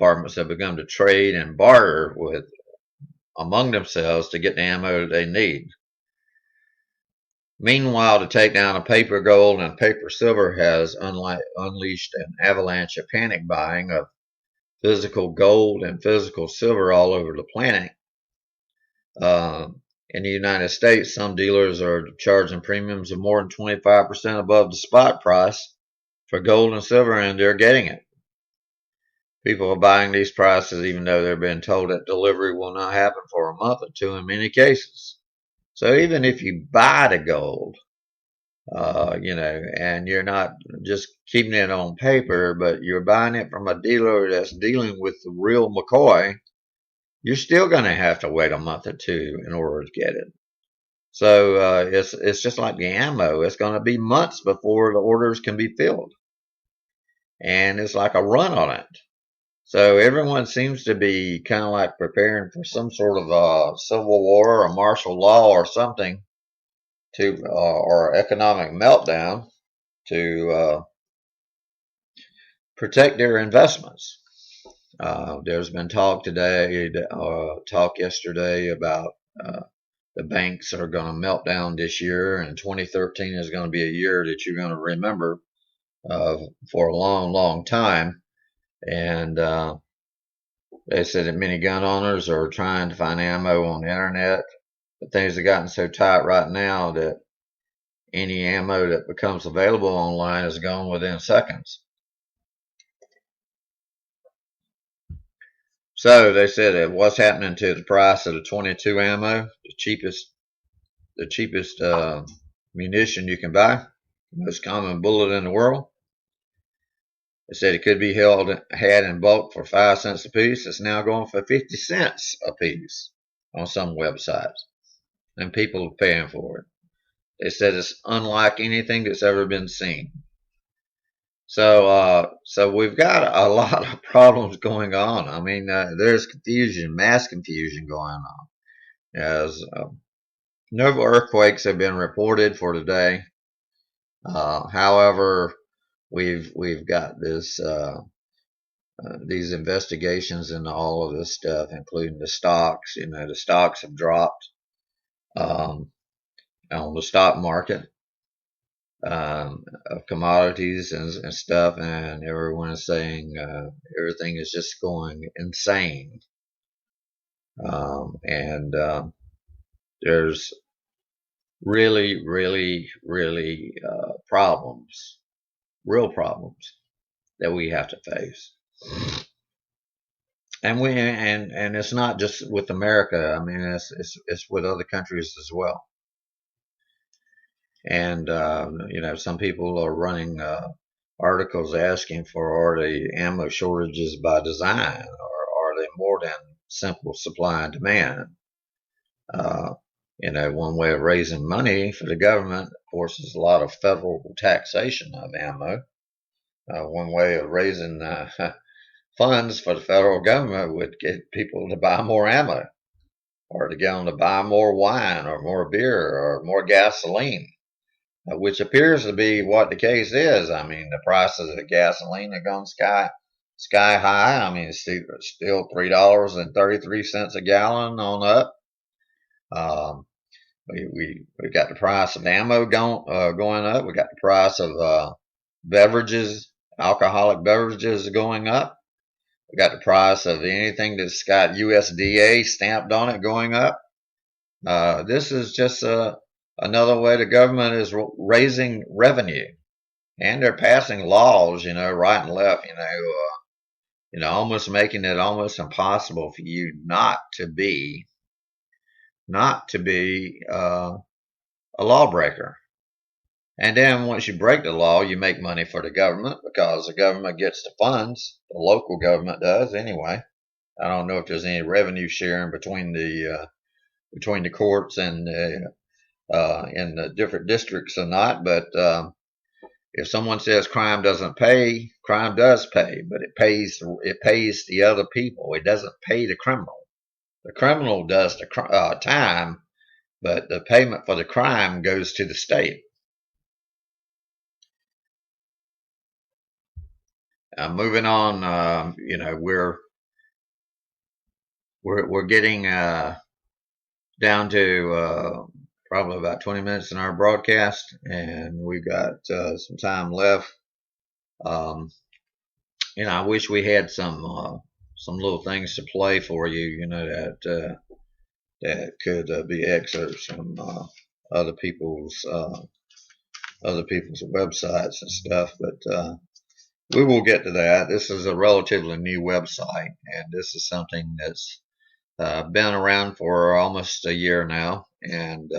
departments have begun to trade and barter with among themselves to get the ammo they need. Meanwhile, the takedown of paper gold and paper silver has unleashed an avalanche of panic buying of physical gold and physical silver all over the planet. In the United States, some dealers are charging premiums of more than 25% above the spot price for gold and silver, and they're getting it. People are buying these prices even though they're being told that delivery will not happen for a month or two in many cases. So even if you buy the gold, and you're not just keeping it on paper, but you're buying it from a dealer that's dealing with the real McCoy, you're still going to have to wait a month or two in order to get it. So it's just like the ammo. It's going to be months before the orders can be filled. And it's like a run on it. So everyone seems to be kind of like preparing for some sort of civil war or martial law or something, or economic meltdown to protect their investments. There's been talk yesterday about the banks are going to melt down this year, and 2013 is going to be a year that you're going to remember for a long, long time. And they said that many gun owners are trying to find ammo on the internet, but things have gotten so tight right now that any ammo that becomes available online is gone within seconds. So they said that what's happening to the price of the 22 ammo, the cheapest munition you can buy, the most common bullet in the world. They said it could be had in bulk for 5 cents a piece. It's now going for 50 cents a piece on some websites, and people are paying for it. They said it's unlike anything that's ever been seen. So we've got a lot of problems going on. I mean, there's confusion, mass confusion going on. As no earthquakes have been reported for today. However, we've got these investigations into all of this stuff, including the stocks. The stocks have dropped on the stock market of commodities and stuff, and everyone is saying everything is just going insane. And there's really, really, really problems, real problems that we have to face. And it's not just with America. I mean, it's with other countries as well. And some people are running articles asking for, are the ammo shortages by design, or are they more than simple supply and demand? One way of raising money for the government, of course, is a lot of federal taxation of ammo. One way of raising funds for the federal government would get people to buy more ammo, or to get them to buy more wine, or more beer, or more gasoline, which appears to be what the case is. I mean, the prices of gasoline have gone sky high. I mean, it's still $3.33 a gallon on up. We got the price of ammo going up. We got the price of beverages, alcoholic beverages going up. We got the price of anything that's got USDA stamped on it going up. This is just another way the government is raising revenue, and they're passing laws, right and left, almost making it almost impossible for you not to be a lawbreaker. And then once you break the law, you make money for the government, because the government gets the funds. The local government does anyway. I don't know if there's any revenue sharing between the courts and in the different districts or not. But if someone says crime doesn't pay, crime does pay, but it pays the other people. It doesn't pay the criminal. The criminal does the time, but the payment for the crime goes to the state. Moving on, we're getting down to probably about 20 minutes in our broadcast, and we've got some time left. Um, I wish we had some little things to play for you, that could be excerpts from other people's websites and stuff. But we will get to that. This is a relatively new website, and this is something that's been around for almost a year now, and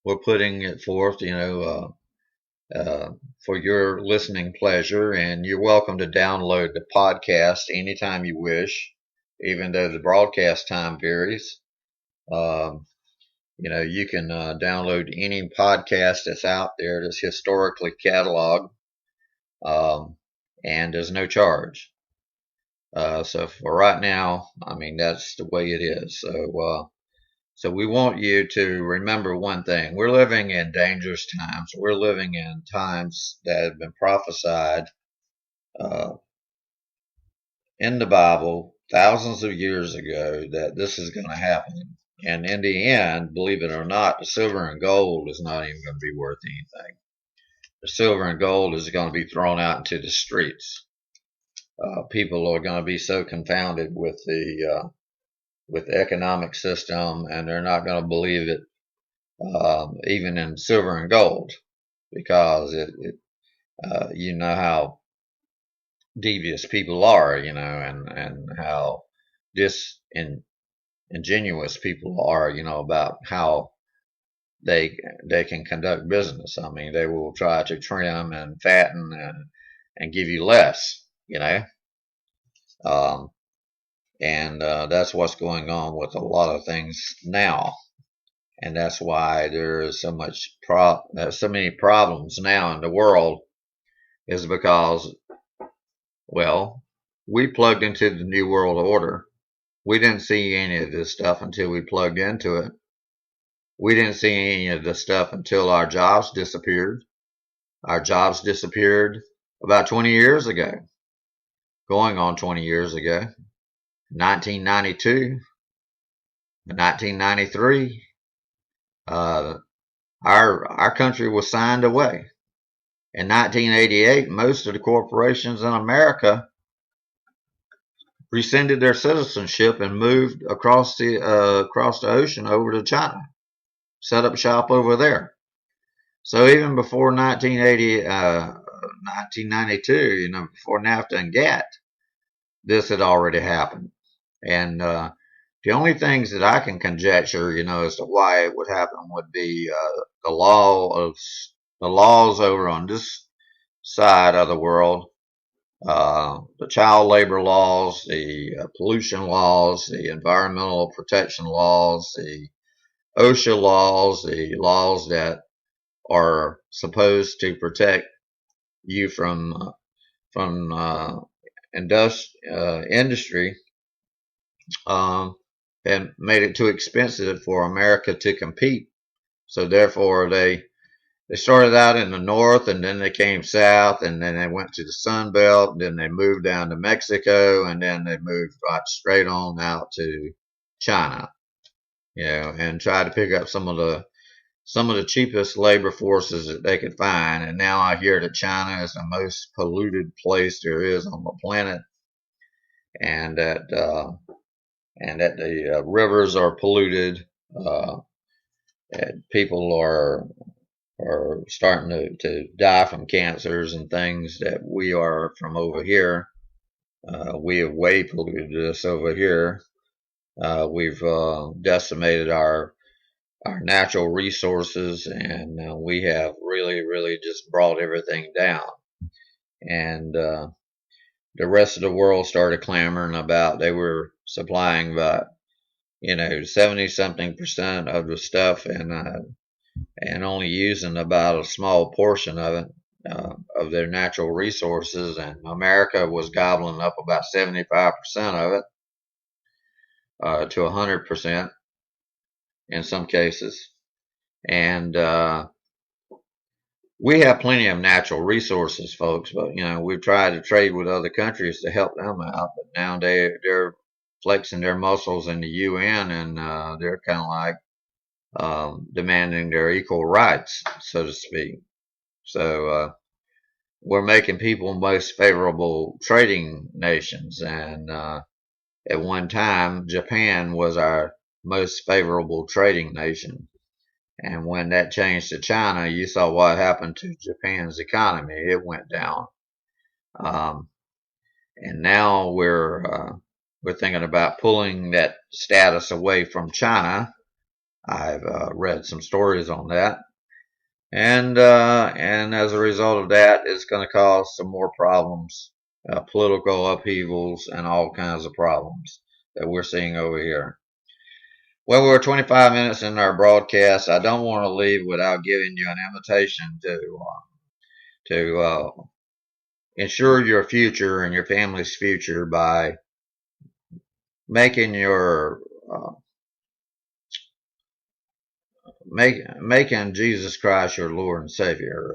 we're putting it forth, for your listening pleasure. And you're welcome to download the podcast anytime you wish, even though the broadcast time varies. Um, you can download any podcast that's out there that's historically cataloged, um, and there's no charge. So for right now, I mean, that's the way it is. So we want you to remember one thing. We're living in dangerous times. We're living in times that have been prophesied uh, in the Bible thousands of years ago that this is going to happen. And in the end, believe it or not, the silver and gold is not even going to be worth anything. The silver and gold is going to be thrown out into the streets. People are going to be so confounded with the economic system, and they're not going to believe it, even in silver and gold, because you know how devious people are, and how disingenuous people are, about how they can conduct business. I mean, they will try to trim and fatten and give you less, um, and that's what's going on with a lot of things now. And that's why there is so many problems now in the world, is because, well, we plugged into the New World Order. We didn't see any of this stuff until we plugged into it. We didn't see any of this stuff until our jobs disappeared. Our jobs disappeared about 20 years ago, going on 20 years ago. 1992, 1993, our country was signed away. In 1988, most of the corporations in America rescinded their citizenship and moved across the ocean over to China, set up shop over there. So even before 1992, before NAFTA and GATT, this had already happened. And the only things that I can conjecture, as to why it would happen would be the laws over on this side of the world, the child labor laws, the pollution laws, the environmental protection laws, the OSHA laws, the laws that are supposed to protect you from industry, and made it too expensive for America to compete. So therefore, they started out in the north, and then they came south, and then they went to the Sun Belt, and then they moved down to Mexico, and then they moved right straight on out to China, and tried to pick up some of the cheapest labor forces that they could find. And now I hear that China is the most polluted place there is on the planet, and that the rivers are polluted, and people are starting to die from cancers and things that we are from over here. We have way polluted this over here. We've decimated our natural resources, and we have really, really just brought everything down. And the rest of the world started clamoring about, they were supplying about 70 something% of the stuff, and only using about a small portion of it, of their natural resources. And America was gobbling up about 75% of it, to 100% in some cases. And we have plenty of natural resources, folks, but we've tried to trade with other countries to help them out, but now they're flexing their muscles in the UN, and they're kind of like demanding their equal rights, so to speak. So we're making people most favorable trading nations, and at one time, Japan was our most favorable trading nation. And when that changed to China, you saw what happened to Japan's economy. It went down. Um, and now we're thinking about pulling that status away from China. I've read some stories on that, and as a result of that, it's going to cause some more problems, political upheavals, and all kinds of problems that we're seeing over here. Well, we're 25 minutes in our broadcast. I don't want to leave without giving you an invitation to ensure your future and your family's future by making your making Jesus Christ your Lord and Savior.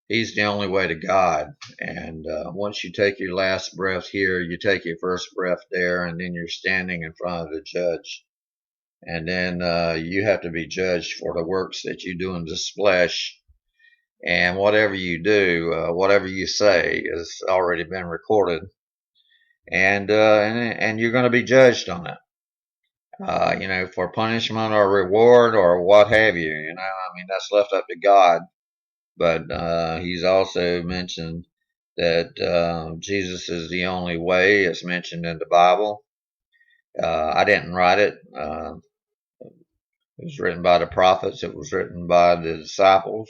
He's the only way to God. And once you take your last breath here, you take your first breath there, and then you're standing in front of the judge. And then you have to be judged for the works that you do in this flesh. And whatever you do, whatever you say, has already been recorded, and you're going to be judged on it. For punishment or reward or what have you. I mean, that's left up to God. But he's also mentioned that Jesus is the only way. It's mentioned in the Bible. I didn't write it. It was written by the prophets. It was written by the disciples.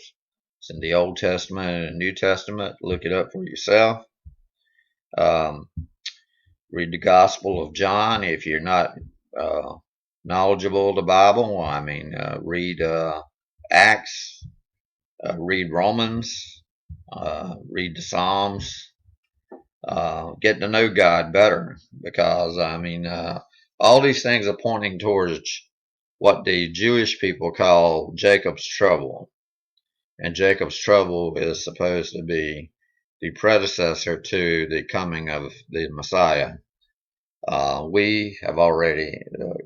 It's in the Old Testament and the New Testament. Look it up for yourself. Read the Gospel of John if you're not knowledgeable of the Bible. I mean, read Acts, read Romans, read the Psalms. Get to know God better, because I mean, all these things are pointing towards what the Jewish people call Jacob's trouble. And Jacob's trouble is supposed to be the predecessor to the coming of the Messiah. We have already,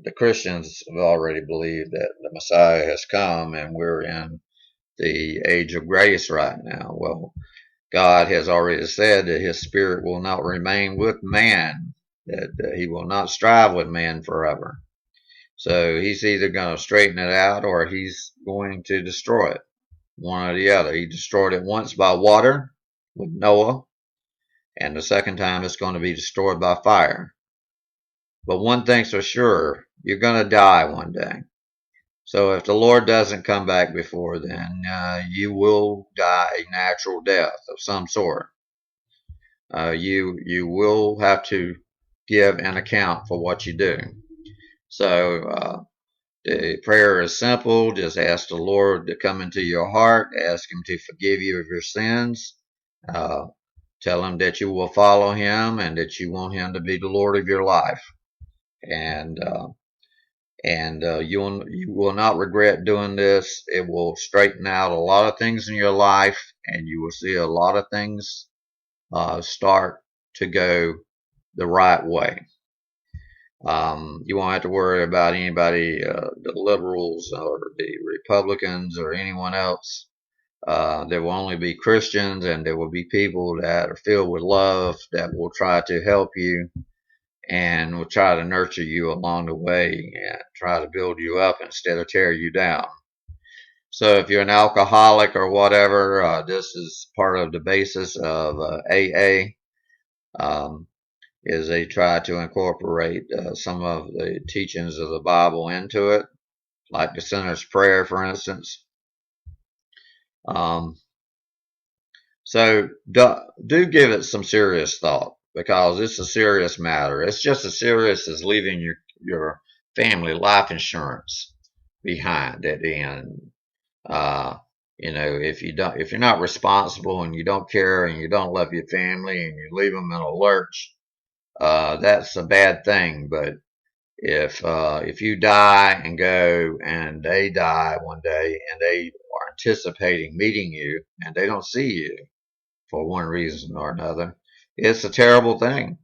the Christians have already believed that the Messiah has come, and we're in the age of grace right now. Well, God has already said that his spirit will not remain with man, that he will not strive with man forever. So he's either going to straighten it out or he's going to destroy it, one or the other. He destroyed it once by water with Noah, and the second time it's going to be destroyed by fire. But one thing's for sure, you're going to die one day. So if the Lord doesn't come back before then, you will die a natural death of some sort. You will have to give an account for what you do. So the prayer is simple. Just ask the Lord to come into your heart. Ask him to forgive you of your sins. Tell him that you will follow him and that you want him to be the Lord of your life. And you will not regret doing this. It will straighten out a lot of things in your life, and you will see a lot of things start to go the right way. You won't have to worry about anybody, the liberals or the Republicans or anyone else. There will only be Christians, and there will be people that are filled with love that will try to help you and will try to nurture you along the way and try to build you up instead of tear you down. So if you're an alcoholic or whatever, this is part of the basis of AA, is they try to incorporate some of the teachings of the Bible into it, like the sinner's prayer, for instance. So do give it some serious thought, because it's a serious matter. It's just as serious as leaving your family life insurance behind at the end. If you're not responsible and you don't care and you don't love your family and you leave them in a lurch, that's a bad thing. But if you die and go and they die one day and they are anticipating meeting you and they don't see you for one reason or another, it's a terrible thing.